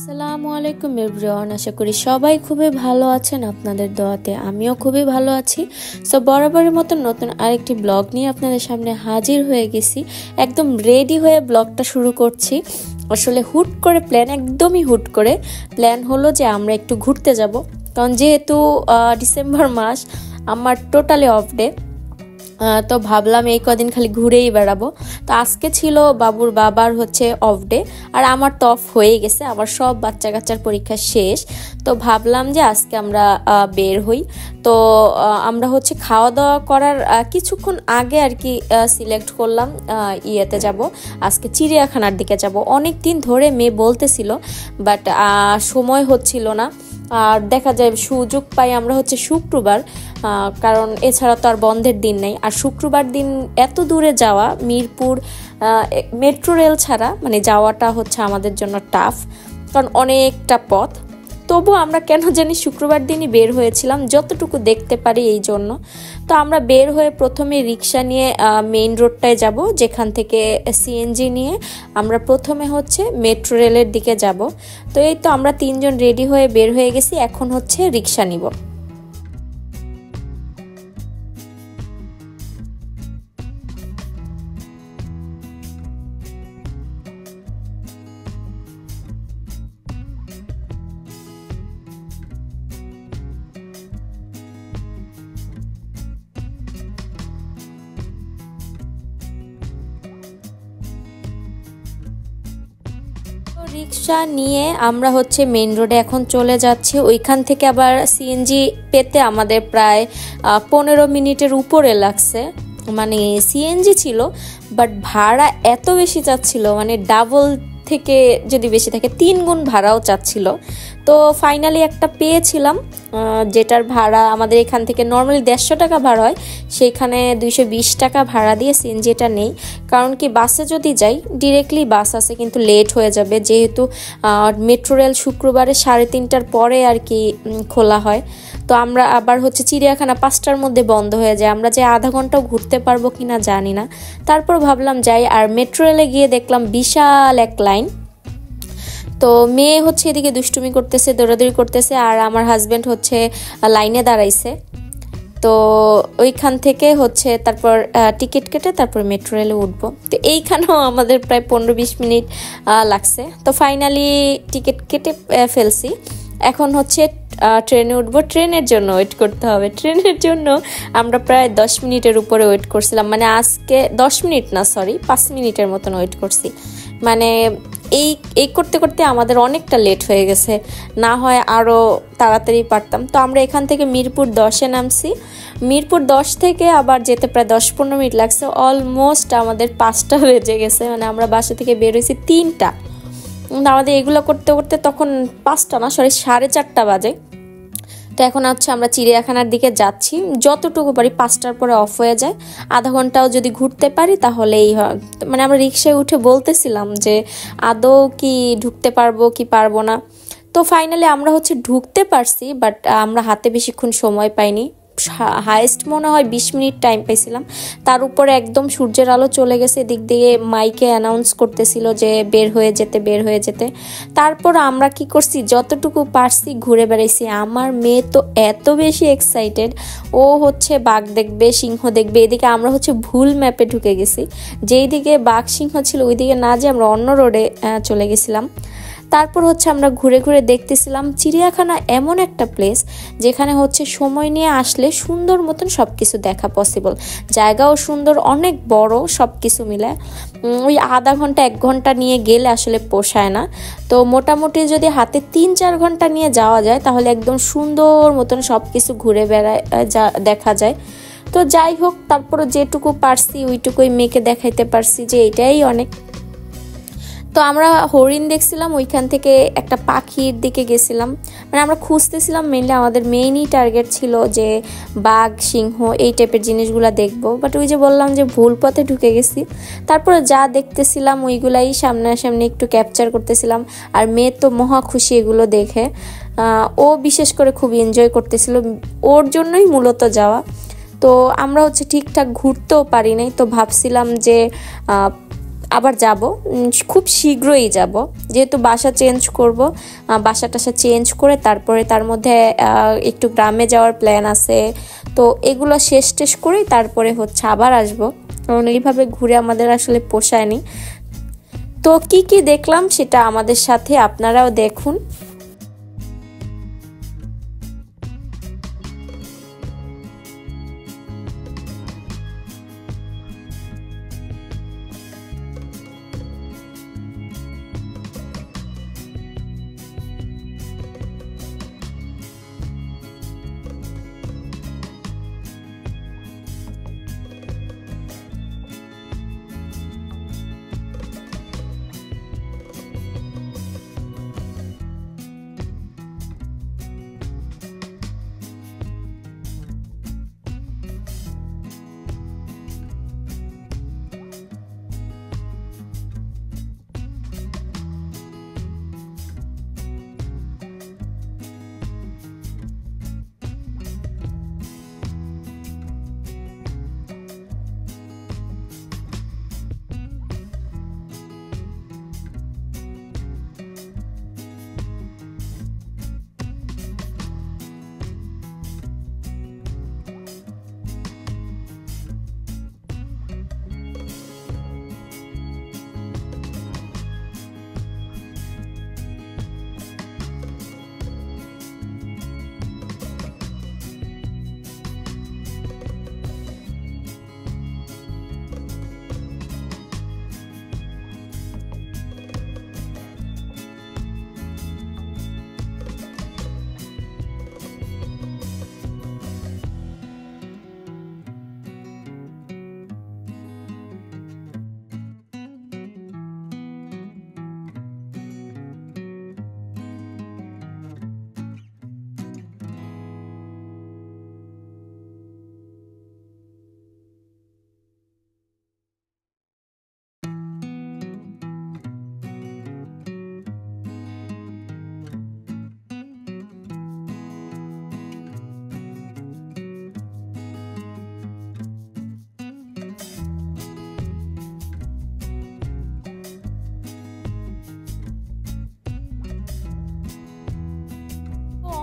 আসসালামু আলাইকুম এভরিওয়ান, আশা করি সবাই খুবই ভালো আছেন। আপনাদের দোয়াতে আমিও খুবই ভালো আছি। সো বরাবরের মতো নতুন আরেকটি ব্লগ নিয়ে আপনাদের সামনে হাজির হয়ে গেছি। একদম রেডি হয়ে ব্লগটা শুরু করছি। আসলে হুট করে একদমই হুট করে প্ল্যান হলো যে আমরা একটু ঘুরতে যাব, কারণ যেহেতু ডিসেম্বর মাস আমার টোটালি অফ ডে। তো ভাবলাম এই কদিন খালি ঘুরেই বেড়াবো। তো আজকে ছিল বাবুর বাবার অফ ডে, আর আমার তো অফ হয়ে গেছে, আমার সব বাচ্চা কাচ্চার পরীক্ষা শেষ। তো ভাবলাম যে আজকে আমরা বের হই। তো আমরা খাওয়া দাওয়া করার কিছুক্ষণ আগে আর কি সিলেক্ট করলাম ইয়েতে যাব, আজকে চিড়িয়াখানার দিকে যাব। অনেক দিন ধরে মেয়ে বলতেছিল, বাট সময় হচ্ছিল না। আর দেখা যায় সুযোগ পাই আমরা শুক্রবার, কারণ এছাড়া তো আর বন্ধের দিন নেই। আর শুক্রবার দিন এত দূরে যাওয়া, মিরপুর মেট্রো রেল ছাড়া যাওয়াটা আমাদের জন্য টাফ, কারণ অনেকটা পথ। তবু আমরা কেন জানি শুক্রবার দিনই বের হয়েছিলাম, যতটুকু দেখতে পারি এই জন্য। তো আমরা বের হয়ে প্রথমে রিক্সা নিয়ে মেইন রোডটায় যাব, যেখান থেকে সিএনজি নিয়ে আমরা প্রথমে মেট্রো রেলের দিকে যাব। তো এই তো আমরা তিনজন রেডি হয়ে বের হয়ে গেছি, এখন রিক্সা নিব। রিক্সা নিয়ে আমরা মেইন রোডে এখন চলে যাচ্ছি। ওইখান থেকে আবার সিএনজি পেতে আমাদের প্রায় 15 মিনিটের উপরে লাগছে। সিএনজি ছিল, বাট ভাড়া এত বেশি চাচ্ছিল, ডাবল থেকে যদি বেশি থাকে 3 গুণ ভাড়াও চাচ্ছিল। তো ফাইনালি একটা পেয়েছিলাম, যেটার ভাড়া আমাদের এখান থেকে নর্মালি 150 টাকা ভাড়া হয়, সেইখানে 220 টাকা ভাড়া দিয়ে সিএনজিটা নেই। কারণ কি, বাসে যদি যাই ডিরেক্টলি বাস আছে, কিন্তু লেট হয়ে যাবে, যেহেতু মেট্রো রেল শুক্রবারে 3:30টার পরে আর কি খোলা হয়। তো আমরা আবার চিড়িয়াখানা 5টার মধ্যে বন্ধ হয়ে যায়, আমরা যে আধা ঘন্টাও ঘুরতে পারবো কিনা জানি না। তারপর ভাবলাম যাই, আর মেট্রো রেলে গিয়ে দেখলাম বিশাল এক লাইন। তো মেয়ে এদিকে দুষ্টুমি করতেছে, দৌড়াদৌড়ি করতেছে, আর আমার হাজবেন্ড লাইনে দাঁড়াইছে। তো ওইখান থেকে তারপর টিকিট কেটে তারপর মেট্রো রেলে উঠবো। তো এইখানেও আমাদের প্রায় 15-20 মিনিট লাগছে। তো ফাইনালি টিকিট কেটে ফেলছি। এখন ট্রেনে উঠবো, ট্রেনের জন্য ওয়েট করতে হবে। ট্রেনের জন্য আমরা প্রায় 10 মিনিটের উপরে ওয়েট করছিলাম, আজকে 10 মিনিট না, সরি 5 মিনিটের মতন ওয়েট করছি। এই করতে করতে আমাদের অনেকটা লেট হয়ে গেছে, না হয় আরও তাড়াতাড়ি পারতাম। তো আমরা এখান থেকে মিরপুর 10-এ নামছি। মিরপুর 10 থেকে আবার যেতে প্রায় 10-15 মিনিট লাগছে। অলমোস্ট আমাদের 5টা বেজে গেছে, আমরা বাসা থেকে বের হয়েছি 3টা। আমাদের এগুলো করতে করতে তখন 5টা না, সরি 4:30 বাজে। তো এখন আমরা চিড়িয়াখানার দিকে যাচ্ছি। যতটুকু পারি 5টার পরে অফ হয়ে যায়, আধা ঘন্টাও যদি ঘুরতে পারি তাহলেই হয়। আমরা রিক্সায় উঠে বলতেছিলাম যে আদৌ কি ঢুকতে পারবো কি পারবো না। তো ফাইনালি আমরা ঢুকতে পারছি, বাট আমরা হাতে বেশিক্ষণ সময় পাইনি। হাইস্ট মনে হয় 20 মিনিট টাইম পাইছিলাম। তার উপরে একদম সূর্যের আলো চলে গেছে, এদিক দিয়ে মাইকে অ্যানাউন্স করতেছিল যে বের হয়ে যেতে। তারপর আমরা কি করছি, যতটুকু পারছি ঘুরে বেড়াইছি। আমার মেয়ে তো এত বেশি এক্সাইটেড, ও বাঘ দেখবে, সিংহ দেখবে। এদিকে আমরা ভুল ম্যাপে ঢুকে গেছি, যেই দিকে বাঘ সিংহ ছিল ওই দিকে না, যে আমরা অন্য রোডে চলে গেছিলাম। তারপর আমরা ঘুরে ঘুরে দেখতেছিলাম। চিড়িয়াখানা এমন একটা প্লেস যেখানে সময় নিয়ে আসলে সুন্দর মতন সব কিছু দেখা পসিবল। জায়গাও সুন্দর, অনেক বড়, সব কিছু মিলে ওই আধা ঘন্টা 1 ঘন্টা নিয়ে গেলে আসলে পোষায় না। তো মোটামুটি যদি হাতে 3-4 ঘন্টা নিয়ে যাওয়া যায় তাহলে একদম সুন্দর মতন সব কিছু ঘুরে দেখা যায়। তো যাই হোক, তারপর যেটুকু পারছি ওইটুকুই মেয়েকে দেখাইতে পারছি যে এটাই অনেক। তো আমরা হরিণ দেখছিলাম, ওইখান থেকে একটা পাখির দিকে গেছিলাম। আমরা খুঁজতেছিলাম, আমাদের মেইনই টার্গেট ছিল যে বাঘ সিংহ এই টাইপের জিনিসগুলো দেখবো। বাট ওই যে বললাম যে ভুল পথে ঢুকে গেছি। তারপরে যা দেখতেছিলাম ওইগুলাই সামনাসামনি একটু ক্যাপচার করতেছিলাম। আর মেয়ে তো মহা খুশি এগুলো দেখে, ও বিশেষ করে খুব এনজয় করতেছিল, ওর জন্যই মূলত যাওয়া। তো আমরা ঠিকঠাক ঘুরতেও পারি নাই। তো ভাবছিলাম যে আবার যাব, খুব শীঘ্রই যাব, যেহেতু বাসা চেঞ্জ করব। বাসাটা চেঞ্জ করে তারপরে তার মধ্যে একটু গ্রামে যাওয়ার প্ল্যান আছে। তো এগুলো শেষ করেই তারপরে আবার আসব, কারণ এইভাবে ঘুরে আমাদের আসলে পোষায়নি। তো কি কি দেখলাম সেটা আমাদের সাথে আপনারাও দেখুন।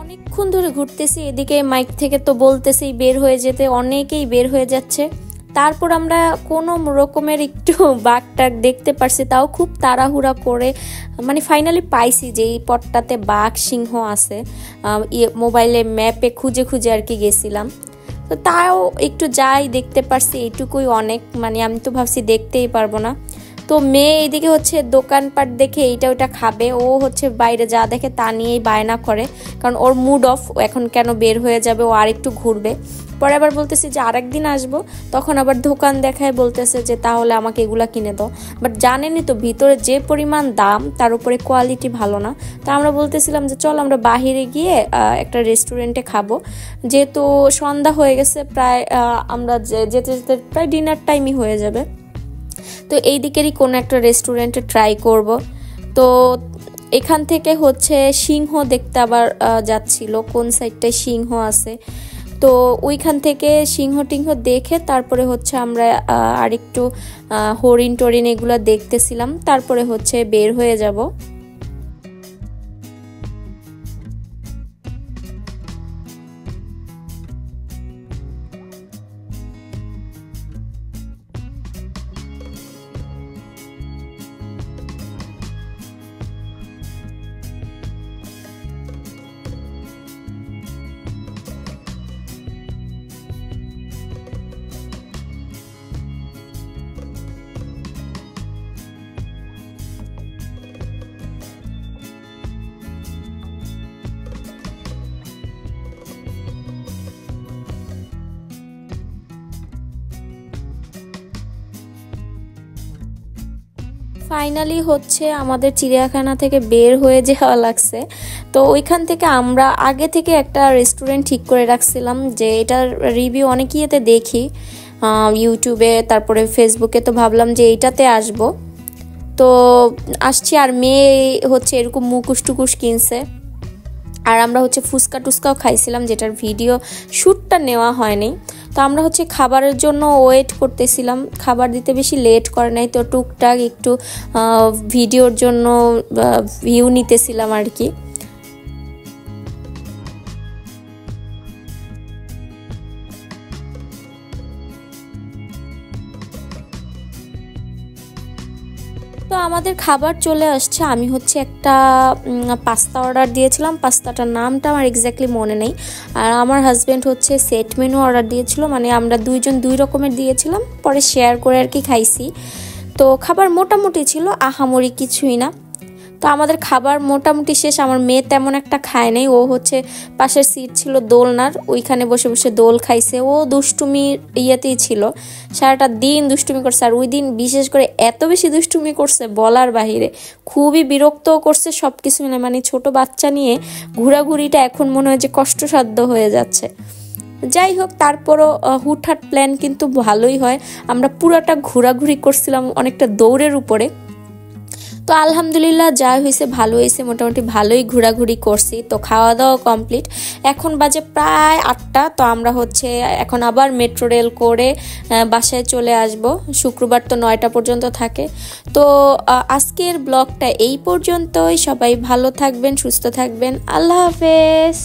অনেকক্ষণ ধরে ঘুরতেছি, এদিকে মাইক থেকে তো বলতেছি বের হয়ে যেতে, অনেকেই বের হয়ে যাচ্ছে। তারপর আমরা কোনো রকমের একটু বাঘ টাক দেখতে পারছি, তাও খুব তাড়াহুড়া করে, মানে ফাইনালি পাইছি যে এই পথটাতে বাঘ সিংহ আছে। মোবাইলে ম্যাপে খুঁজে খুঁজে আর কি গেছিলাম, তো তাও একটু যাই দেখতে পারছি, এইটুকুই অনেক। মানে আমি তো ভাবছি দেখতেই পারবো না। তো মেয়ে এদিকে দোকানপাট দেখে এইটা ওইটা খাবে, ও বাইরে যা দেখে তা নিয়েই বায়না করে, কারণ ওর মুড অফ, এখন কেন বের হয়ে যাবে, ও আরেকটু ঘুরবে। পরে আবার বলতেছি যে আরেকদিন আসবো, তখন আবার দোকান দেখায় বলতেছে যে তাহলে আমাকে এগুলা কিনে দাও। বাট জানেনই তো ভিতরে যে পরিমাণ দাম, তার উপরে কোয়ালিটি ভালো না। তো আমরা বলতেছিলাম যে চল আমরা বাহিরে গিয়ে একটা রেস্টুরেন্টে খাবো, যেহেতু সন্ধ্যা হয়ে গেছে প্রায়, আমরা যেতে যেতে প্রায় ডিনার টাইমই হয়ে যাবে। তো এই দিকেরই কোনো একটা রেস্টুরেন্টে ট্রাই করব। তো এখান থেকে সিংহ দেখতে আবার যাচ্ছিল, কোন সাইডটায় সিংহ আছে। তো ওইখান থেকে সিংহ টিংহ দেখে তারপরে আমরা আরেকটু হরিণ টরিণ এগুলো দেখতেছিলাম, তারপরে বের হয়ে যাব। ফাইনালি আমাদের চিড়িয়াখানা থেকে বের হয়ে যাওয়া লাগছে। তো ওইখান থেকে আমরা আগে থেকে একটা রেস্টুরেন্ট ঠিক করে রাখছিলাম, যে এটার রিভিউ অনেক ইয়েতে দেখি, ইউটিউবে তারপরে ফেসবুকে। তো ভাবলাম যে এইটাতে আসব। তো আসছি, আর মেয়ে এরকম মুকুশ টুকুশ কিনছে, আর আমরা ফুচকা টুচকাও খাইছিলাম, যেটার ভিডিও শ্যুটটা নেওয়া হয়নি। তো আমরা হচ্ছে খাবারের জন্য ওয়েট করতেছিলাম, খাবার দিতে বেশি লেট করে নাই, তো টুকটাক একটু ভিডিওর জন্য ভিউ নিতেছিলাম আর কি। তো আমাদের খাবার চলে আসছে। আমি হচ্ছে একটা পাস্তা অর্ডার দিয়েছিলাম, পাস্তাটার নামটা আমার এক্স্যাক্টলি মনে নেই। আর আমার হাজব্যান্ড হচ্ছে সেট মেনু অর্ডার দিয়েছিল, মানে আমরা দুইজন দুই রকমের দিয়েছিলাম, পরে শেয়ার করে আর কি খাইছি। তো খাবার মোটামুটি ছিল, আহামরি কিছুই না। তো আমাদের খাবার মোটামুটি শেষ। আমার মেয়ে তেমন একটা খায় নাই, ও হচ্ছে পাশের সিট ছিল দোলনার, ওইখানে বসে বসে দোল খাইছে। ও দুষ্টুমির ইয়েতেই ছিল, সারাটা দিন দুষ্টুমি করছে। আর ওই দিন বিশেষ করে এত বেশি দুষ্টুমি করছে বলার বাহিরে, খুবই বিরক্তও করছে সব কিছু মিলে। মানে ছোট বাচ্চা নিয়ে ঘোরাঘুরিটা এখন মনে হয় যে কষ্টসাধ্য হয়ে যাচ্ছে। যাই হোক, তারপরও হুটহাট প্ল্যান কিন্তু ভালোই হয়। আমরা পুরাটা ঘোরাঘুরি করছিলাম অনেকটা দৌড়ের উপরে। তো আলহামদুলিল্লাহ যা হয়েছে ভালো হয়েছে, মোটামুটি ভালোই ঘোরাঘুরি করছি। তো খাওয়া দাওয়া কমপ্লিট, এখন বাজে প্রায় 8টা। তো আমরা হচ্ছে এখন আবার মেট্রো রেল করে বাসায় চলে আসব। শুক্রবার তো 9টা পর্যন্ত থাকে। তো আজকের ব্লগটা এই পর্যন্তই। সবাই ভালো থাকবেন, সুস্থ থাকবেন। আল্লাহ হাফেজ।